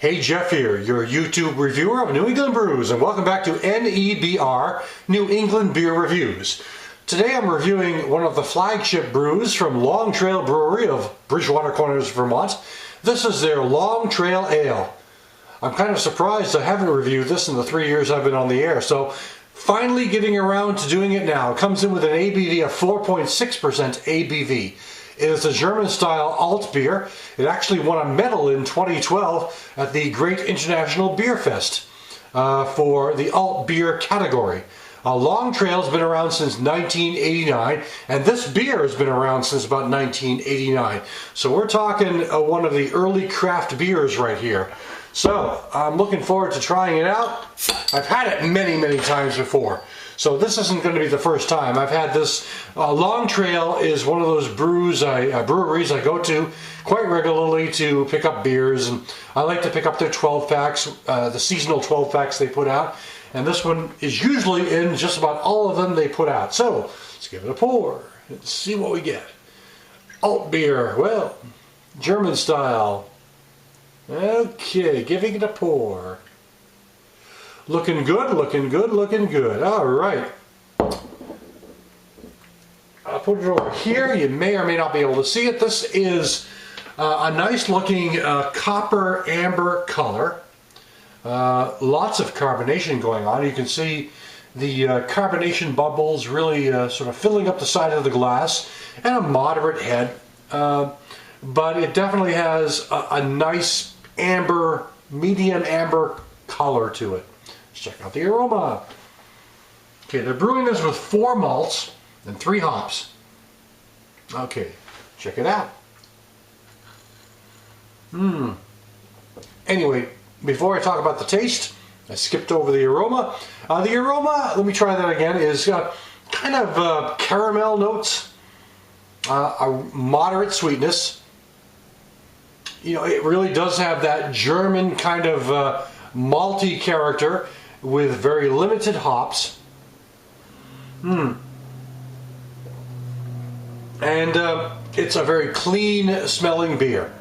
Hey, Jeff here, your YouTube reviewer of New England brews, and welcome back to NEBR, New England Beer Reviews. Today I'm reviewing one of the flagship brews from Long Trail Brewery of Bridgewater Corners, Vermont. This is their Long Trail Ale. I'm kind of surprised I haven't reviewed this in the 3 years I've been on the air, so finally getting around to doing it now. It comes in with an ABV of 4.6% ABV. It is a German-style alt beer. It actually won a medal in 2012 at the Great International Beer Fest for the alt beer category. Long Trail's been around since 1989, and this beer has been around since about 1989. So we're talking one of the early craft beers right here. So I'm looking forward to trying it out. I've had it many times before, so this isn't going to be the first time. I've had this. Long Trail is one of those breweries I go to quite regularly to pick up beers, and I like to pick up their 12 packs, the seasonal 12 packs they put out, and this one is usually in just about all of them they put out. So let's give it a pour and see what we get. Alt beer, well, German style. Okay, giving it a pour. Looking good, looking good, looking good. All right. I'll put it over here. You may or may not be able to see it. This is a nice looking copper amber color. Lots of carbonation going on. You can see the carbonation bubbles really sort of filling up the side of the glass, and a moderate head. But it definitely has a nice amber, medium amber color to it. Let's check out the aroma. Okay, they're brewing this with 4 malts and 3 hops. Okay, check it out. Anyway, before I talk about the taste, I skipped over the aroma. The aroma, let me try that again, is kind of caramel notes, a moderate sweetness. You know, it really does have that German kind of malty character with very limited hops. And it's a very clean smelling beer.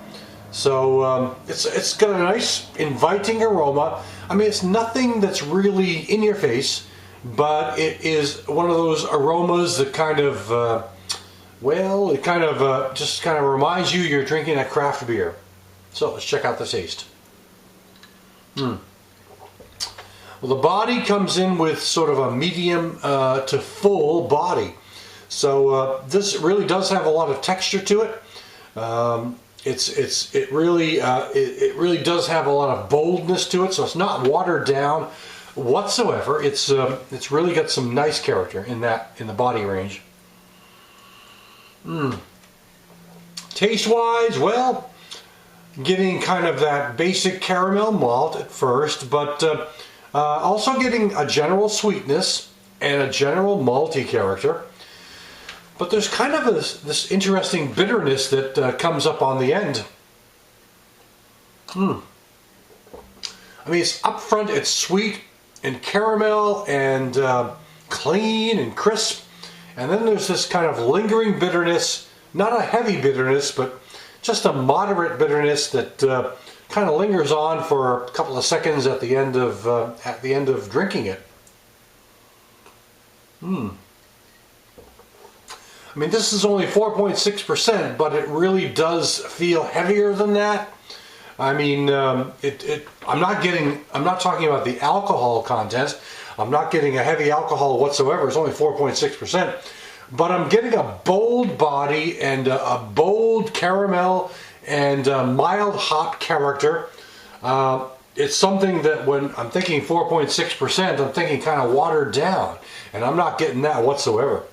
So it's got a nice inviting aroma. I mean, it's nothing that's really in your face, but it is one of those aromas that kind of, well, it kind of just kind of reminds you you're drinking a craft beer. So let's check out the taste. Well, the body comes in with sort of a medium to full body. So this really does have a lot of texture to it. It really does have a lot of boldness to it. So it's not watered down whatsoever. It's really got some nice character in the body range. Taste-wise, well, getting kind of that basic caramel malt at first, but also getting a general sweetness and a general malty character. But there's kind of this interesting bitterness that comes up on the end. I mean, it's up front, it's sweet and caramel and clean and crisp. And then there's this kind of lingering bitterness, not a heavy bitterness, but just a moderate bitterness that kind of lingers on for a couple of seconds at the end of drinking it. I mean, this is only 4.6%, but it really does feel heavier than that. I mean, I'm not talking about the alcohol content. I'm not getting a heavy alcohol whatsoever. It's only 4.6%. But I'm getting a bold body and a bold caramel and a mild hop character. It's something that when I'm thinking 4.6%, I'm thinking kind of watered down. And I'm not getting that whatsoever.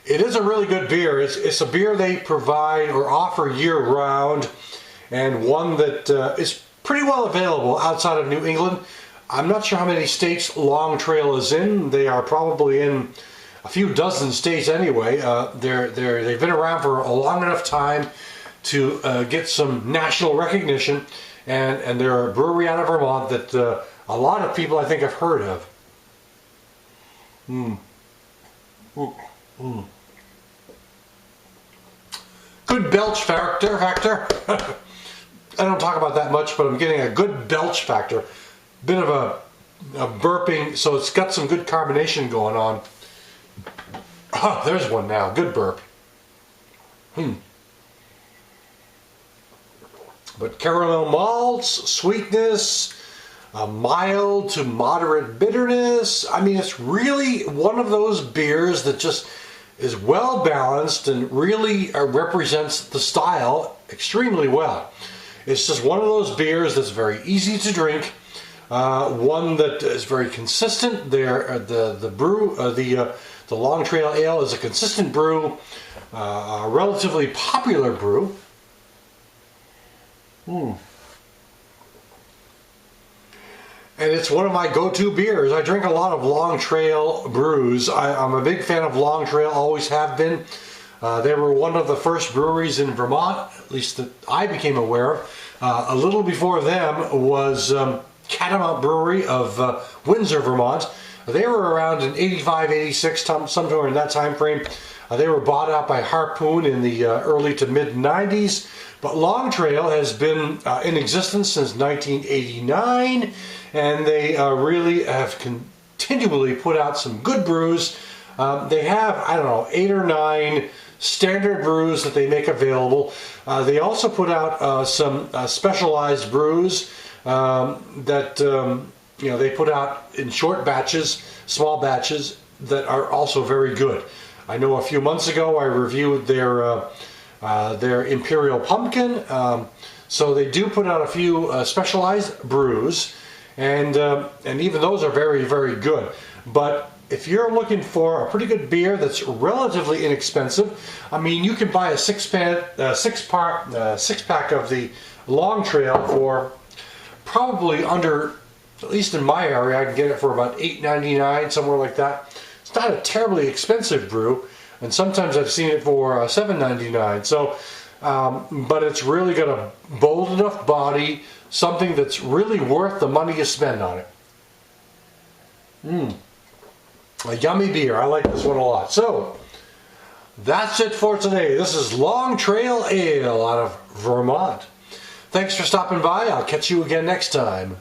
It is a really good beer. It's a beer they provide or offer year-round, and one that is pretty well available outside of New England. I'm not sure how many states Long Trail is in. They are probably in a few dozen states anyway. They've been around for a long enough time to get some national recognition, and they're a brewery out of Vermont that a lot of people I think have heard of. good belch factor. I don't talk about that much, but I'm getting a good belch factor. Bit of a burping, so it's got some good carbonation going on. Oh, there's one now. Good burp. But caramel malts, sweetness, a mild to moderate bitterness. I mean, it's really one of those beers that just is well balanced and really represents the style extremely well. It's just one of those beers that's very easy to drink, one that is very consistent. The Long Trail Ale is a consistent brew, a relatively popular brew. And it's one of my go-to beers. I drink a lot of Long Trail brews. I'm a big fan of Long Trail, always have been. They were one of the first breweries in Vermont, at least that I became aware of. A little before them was Catamount Brewery of Windsor, Vermont. They were around in 85, 86, somewhere in that time frame. They were bought out by Harpoon in the early to mid 90s. But Long Trail has been in existence since 1989, and they really have continually put out some good brews. They have, I don't know, 8 or 9 standard brews that they make available. They also put out some specialized brews that they put out in short batches, small batches, that are also very good. I know a few months ago I reviewed their Imperial Pumpkin, so they do put out a few specialized brews, and even those are very, very good. But if you're looking for a pretty good beer that's relatively inexpensive, I mean, you can buy a six-pack of the Long Trail for probably under, at least in my area, I can get it for about $8.99, somewhere like that. It's not a terribly expensive brew, and sometimes I've seen it for $7.99. So, but it's really got a bold enough body, something that's really worth the money you spend on it. A yummy beer. I like this one a lot. So, that's it for today. This is Long Trail Ale out of Vermont. Thanks for stopping by. I'll catch you again next time.